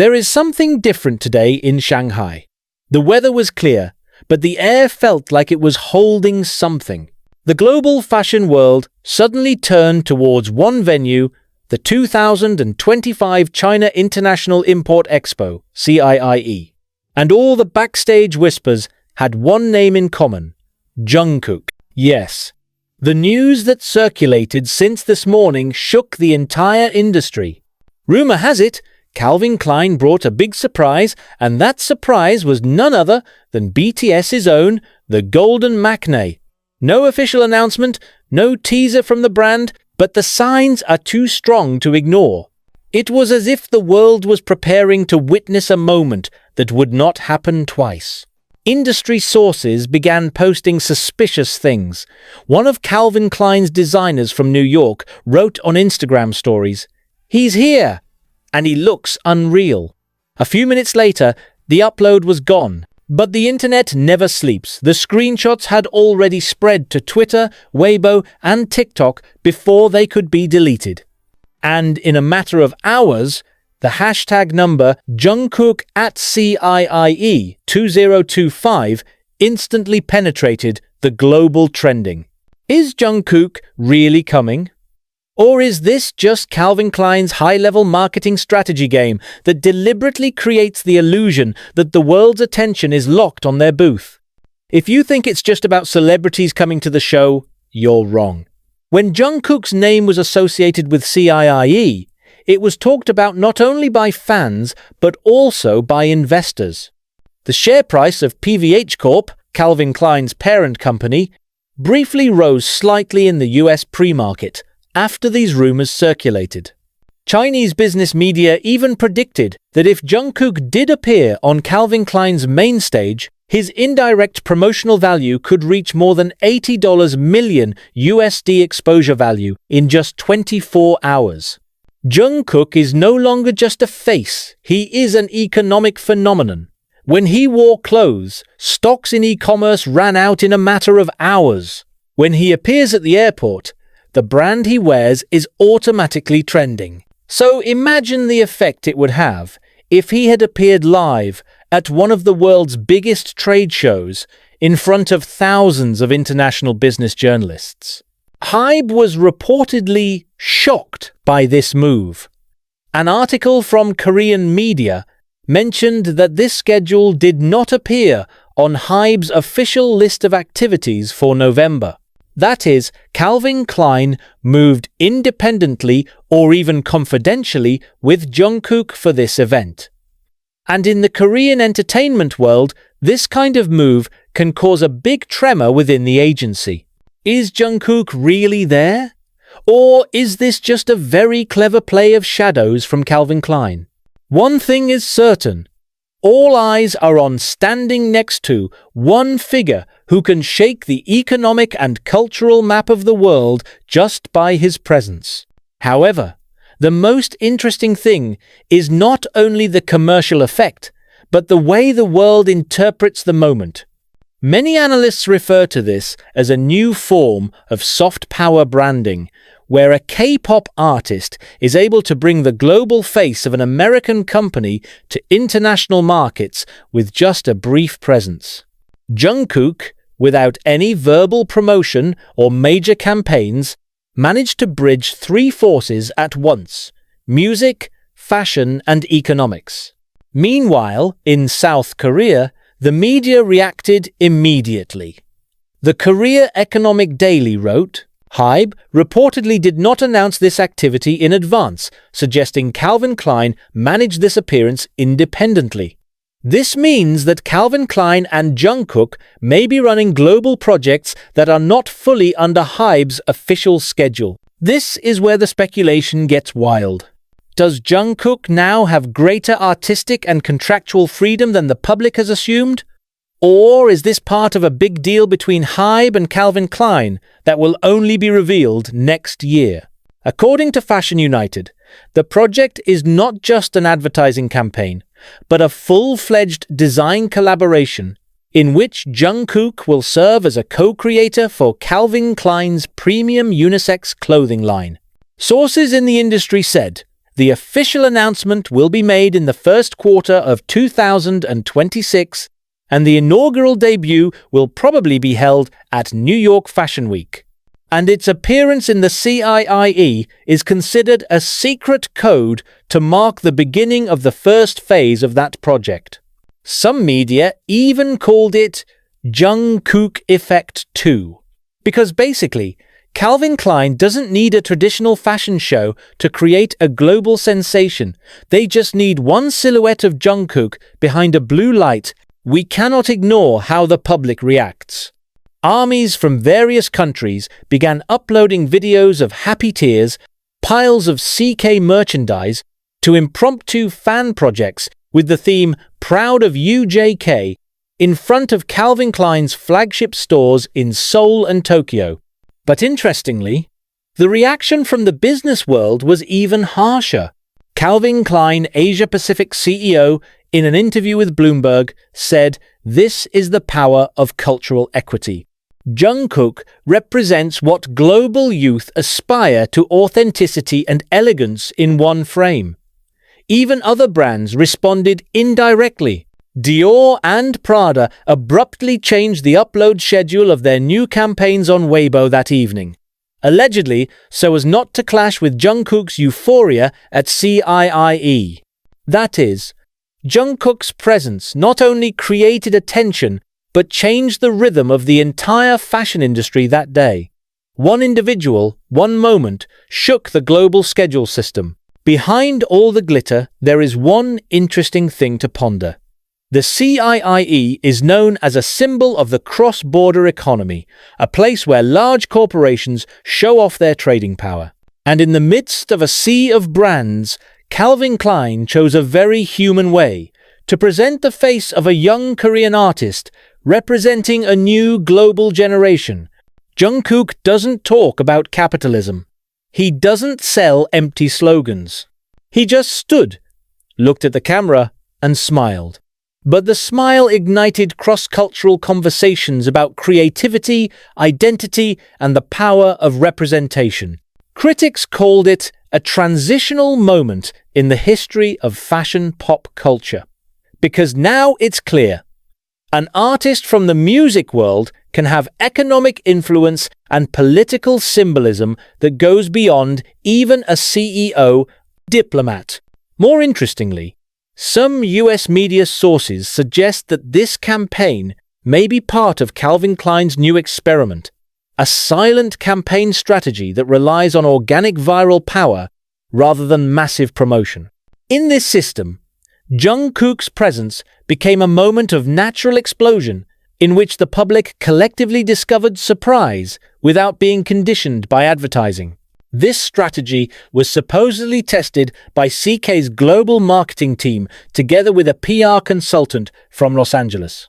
There is something different today in Shanghai. The weather was clear, but the air felt like it was holding something. The global fashion world suddenly turned towards one venue, the 2025 China International Import Expo, CIIE. And all the backstage whispers had one name in common: Jungkook. Yes, the news that circulated since this morning shook the entire industry. Rumor has it, Calvin Klein brought a big surprise, and that surprise was none other than BTS's own, the Golden Maknae. No official announcement, no teaser from the brand, but the signs are too strong to ignore. It was as if the world was preparing to witness a moment that would not happen twice. Industry sources began posting suspicious things. One of Calvin Klein's designers from New York wrote on Instagram stories, "He's here, and he looks unreal." A few minutes later, the upload was gone. But the internet never sleeps. The screenshots had already spread to Twitter, Weibo, and TikTok before they could be deleted. And in a matter of hours, the hashtag number Jungkook at CIIE 2025 instantly penetrated the global trending. Is Jungkook really coming? Or is this just Calvin Klein's high-level marketing strategy game that deliberately creates the illusion that the world's attention is locked on their booth? If you think it's just about celebrities coming to the show, you're wrong. When Jungkook's name was associated with CIIE, it was talked about not only by fans, but also by investors. The share price of PVH Corp, Calvin Klein's parent company, briefly rose slightly in the US pre-market after these rumors circulated. Chinese business media even predicted that if Jungkook did appear on Calvin Klein's main stage, his indirect promotional value could reach more than $80 million USD exposure value in just 24 hours. Jungkook is no longer just a face, he is an economic phenomenon. When he wore clothes, stocks in e-commerce ran out in a matter of hours. When he appears at the airport, the brand he wears is automatically trending. So imagine the effect it would have if he had appeared live at one of the world's biggest trade shows in front of thousands of international business journalists. HYBE was reportedly shocked by this move. An article from Korean media mentioned that this schedule did not appear on HYBE's official list of activities for November. That is, Calvin Klein moved independently or even confidentially with Jungkook for this event. And in the Korean entertainment world, this kind of move can cause a big tremor within the agency. Is Jungkook really there? Or is this just a very clever play of shadows from Calvin Klein? One thing is certain. All eyes are on standing next to one figure who can shake the economic and cultural map of the world just by his presence. However, the most interesting thing is not only the commercial effect, but the way the world interprets the moment. Many analysts refer to this as a new form of soft power branding, where a K-pop artist is able to bring the global face of an American company to international markets with just a brief presence. Jungkook, without any verbal promotion or major campaigns, managed to bridge three forces at once: music, fashion, and economics. Meanwhile, in South Korea, the media reacted immediately. The Korea Economic Daily wrote, HYBE reportedly did not announce this activity in advance, suggesting Calvin Klein managed this appearance independently. This means that Calvin Klein and Jungkook may be running global projects that are not fully under HYBE's official schedule. This is where the speculation gets wild. Does Jungkook now have greater artistic and contractual freedom than the public has assumed? Or is this part of a big deal between HYBE and Calvin Klein that will only be revealed next year? According to Fashion United, the project is not just an advertising campaign, but a full-fledged design collaboration in which Jungkook will serve as a co-creator for Calvin Klein's premium unisex clothing line. Sources in the industry said, the official announcement will be made in the first quarter of 2026, and the inaugural debut will probably be held at New York Fashion Week. And its appearance in the CIIE is considered a secret code to mark the beginning of the first phase of that project. Some media even called it Jungkook Effect 2, because basically, Calvin Klein doesn't need a traditional fashion show to create a global sensation. They just need one silhouette of Jungkook behind a blue light. We cannot ignore how the public reacts. Armies from various countries began uploading videos of happy tears, piles of CK merchandise, to impromptu fan projects with the theme Proud of You JK in front of Calvin Klein's flagship stores in Seoul and Tokyo. But interestingly, the reaction from the business world was even harsher. Calvin Klein Asia Pacific CEO, in an interview with Bloomberg, said, "This is the power of cultural equity. Jungkook represents what global youth aspire to: authenticity and elegance in one frame." Even other brands responded indirectly. Dior and Prada abruptly changed the upload schedule of their new campaigns on Weibo that evening, allegedly so as not to clash with Jungkook's euphoria at CIIE. That is, Jungkook's presence not only created attention, but changed the rhythm of the entire fashion industry that day. One individual, one moment, shook the global schedule system. Behind all the glitter, there is one interesting thing to ponder. The CIIE is known as a symbol of the cross-border economy, a place where large corporations show off their trading power. And in the midst of a sea of brands, Calvin Klein chose a very human way to present the face of a young Korean artist representing a new global generation. Jungkook doesn't talk about capitalism. He doesn't sell empty slogans. He just stood, looked at the camera, and smiled. But the smile ignited cross-cultural conversations about creativity, identity, and the power of representation. Critics called it a transitional moment in the history of fashion pop culture. Because now it's clear, an artist from the music world can have economic influence and political symbolism that goes beyond even a CEO diplomat. More interestingly, some US media sources suggest that this campaign may be part of Calvin Klein's new experiment, a silent campaign strategy that relies on organic viral power rather than massive promotion. In this system, Jungkook's presence became a moment of natural explosion in which the public collectively discovered surprise without being conditioned by advertising. This strategy was supposedly tested by CK's global marketing team together with a PR consultant from Los Angeles.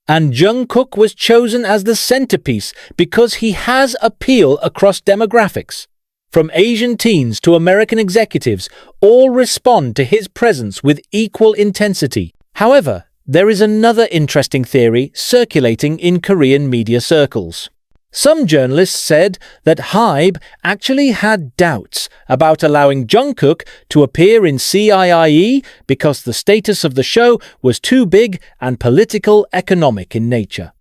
And Jungkook was chosen as the centerpiece because he has appeal across demographics. From Asian teens to American executives, all respond to his presence with equal intensity. However, there is another interesting theory circulating in Korean media circles. Some journalists said that HYBE actually had doubts about allowing Jungkook to appear in CIIE because the status of the show was too big and political economic in nature.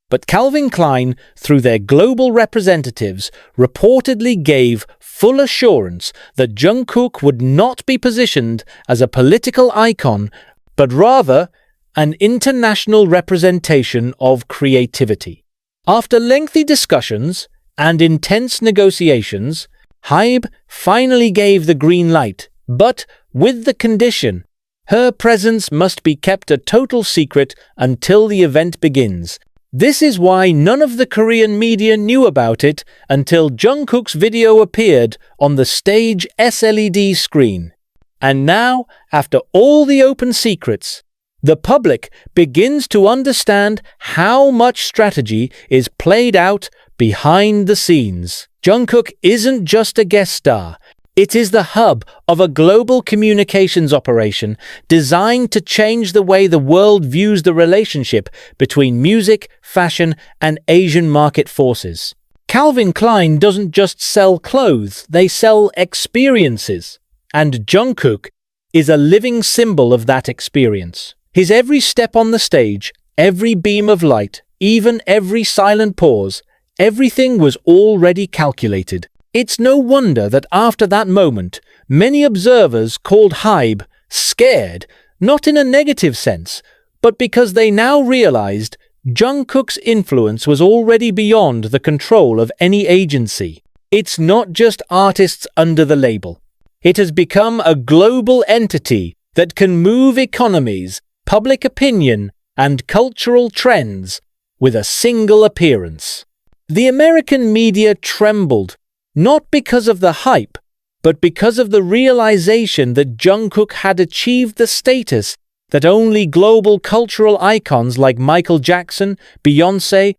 But Calvin Klein, through their global representatives, reportedly gave full assurance that Jungkook would not be positioned as a political icon, but rather an international representation of creativity. After lengthy discussions and intense negotiations, HYBE finally gave the green light, but with the condition: her presence must be kept a total secret until the event begins. This is why none of the Korean media knew about it until Jungkook's video appeared on the stage SLED screen. And now, after all the open secrets, the public begins to understand how much strategy is played out behind the scenes. Jungkook isn't just a guest star. It is the hub of a global communications operation designed to change the way the world views the relationship between music, fashion, and Asian market forces. Calvin Klein doesn't just sell clothes, they sell experiences. and Jungkook is a living symbol of that experience. His every step on the stage, every beam of light, even every silent pause, everything was already calculated. It's no wonder that after that moment, many observers called HYBE scared, not in a negative sense, but because they now realized Jungkook's influence was already beyond the control of any agency. It's not just artists under the label. It has become a global entity that can move economies, public opinion, and cultural trends with a single appearance. The American media trembled, not because of the hype, but because of the realization that Jungkook had achieved the status that only global cultural icons like Michael Jackson, Beyoncé,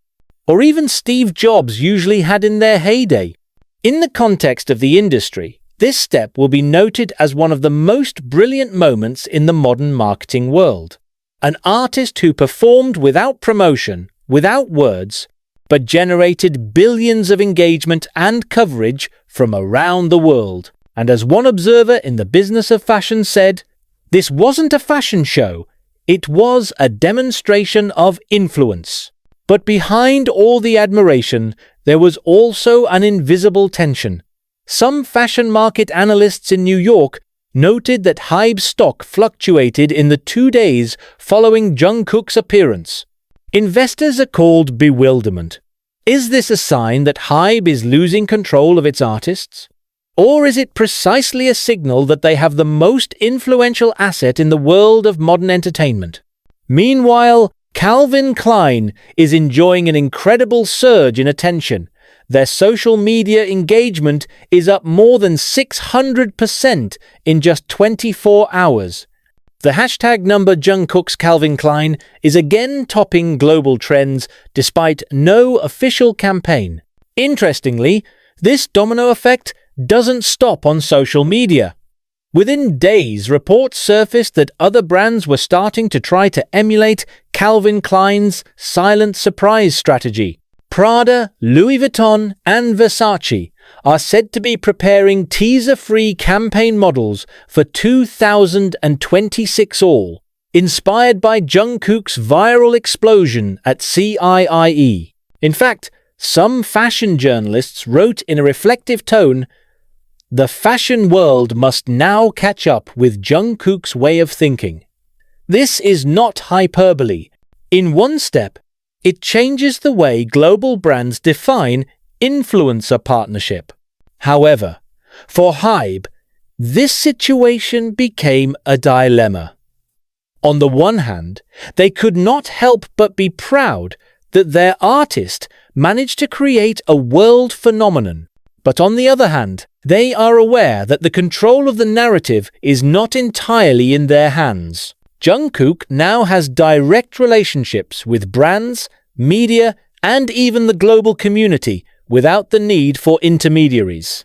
or even Steve Jobs usually had in their heyday. In the context of the industry, this step will be noted as one of the most brilliant moments in the modern marketing world. An artist who performed without promotion, without words, but generated billions of engagement and coverage from around the world. And as one observer in the business of fashion said, "This wasn't a fashion show, it was a demonstration of influence." But behind all the admiration, there was also an invisible tension. Some fashion market analysts in New York noted that HYBE's stock fluctuated in the 2 days following Jungkook's appearance. Investors are called bewilderment. Is this a sign that HYBE is losing control of its artists? Or is it precisely a signal that they have the most influential asset in the world of modern entertainment? Meanwhile, Calvin Klein is enjoying an incredible surge in attention. Their social media engagement is up more than 600% in just 24 hours. The hashtag number Jungkook's Calvin Klein is again topping global trends despite no official campaign. Interestingly, this domino effect doesn't stop on social media. Within days, reports surfaced that other brands were starting to try to emulate Calvin Klein's silent surprise strategy. Prada, Louis Vuitton, and Versace are said to be preparing teaser-free campaign models for 2026 all, inspired by Jungkook's viral explosion at CIIE. In fact, some fashion journalists wrote in a reflective tone, "The fashion world must now catch up with Jungkook's way of thinking." This is not hyperbole. In one step, it changes the way global brands define influencer partnership. However, for HYBE, this situation became a dilemma. On the one hand, they could not help but be proud that their artist managed to create a world phenomenon. But on the other hand, they are aware that the control of the narrative is not entirely in their hands. Jungkook now has direct relationships with brands, media, and even the global community without the need for intermediaries.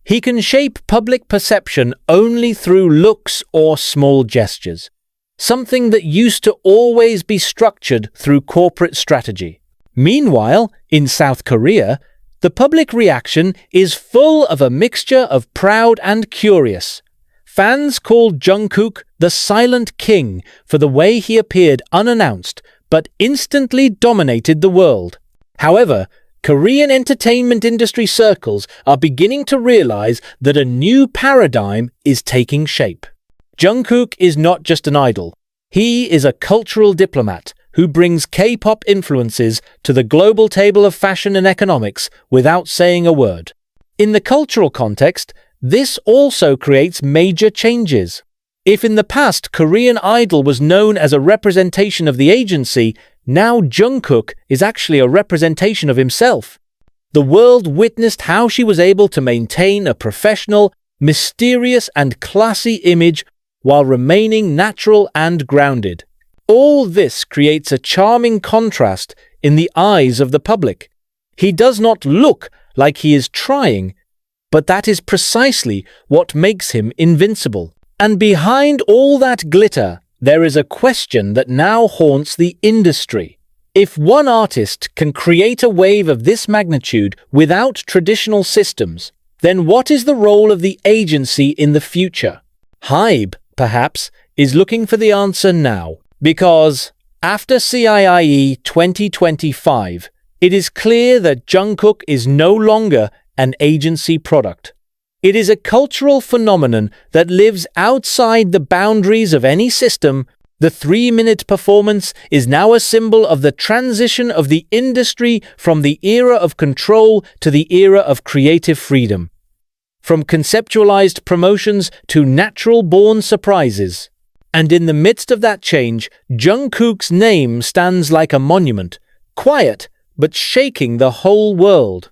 He can shape public perception only through looks or small gestures, something that used to always be structured through corporate strategy. Meanwhile, in South Korea, the public reaction is full of a mixture of proud and curious. Fans called Jungkook the Silent King for the way he appeared unannounced but instantly dominated the world. However, Korean entertainment industry circles are beginning to realize that a new paradigm is taking shape. Jungkook is not just an idol. He is a cultural diplomat who brings K-pop influences to the global table of fashion and economics without saying a word. In the cultural context, this also creates major changes. If in the past Korean Idol was known as a representation of the agency, now Jungkook is actually a representation of himself. The world witnessed how she was able to maintain a professional, mysterious and classy image while remaining natural and grounded. All this creates a charming contrast in the eyes of the public. He does not look like he is trying, but that is precisely what makes him invincible. And behind all that glitter, there is a question that now haunts the industry. If one artist can create a wave of this magnitude without traditional systems, Then what is the role of the agency in the future? HYBE, perhaps, is looking for the answer now, because after CIIE 2025, it is clear that Jungkook is no longer an agency product. It is a cultural phenomenon that lives outside the boundaries of any system. The 3-minute performance is now a symbol of the transition of the industry from the era of control to the era of creative freedom. From conceptualized promotions to natural-born surprises. And in the midst of that change, Jungkook's name stands like a monument, quiet but shaking the whole world.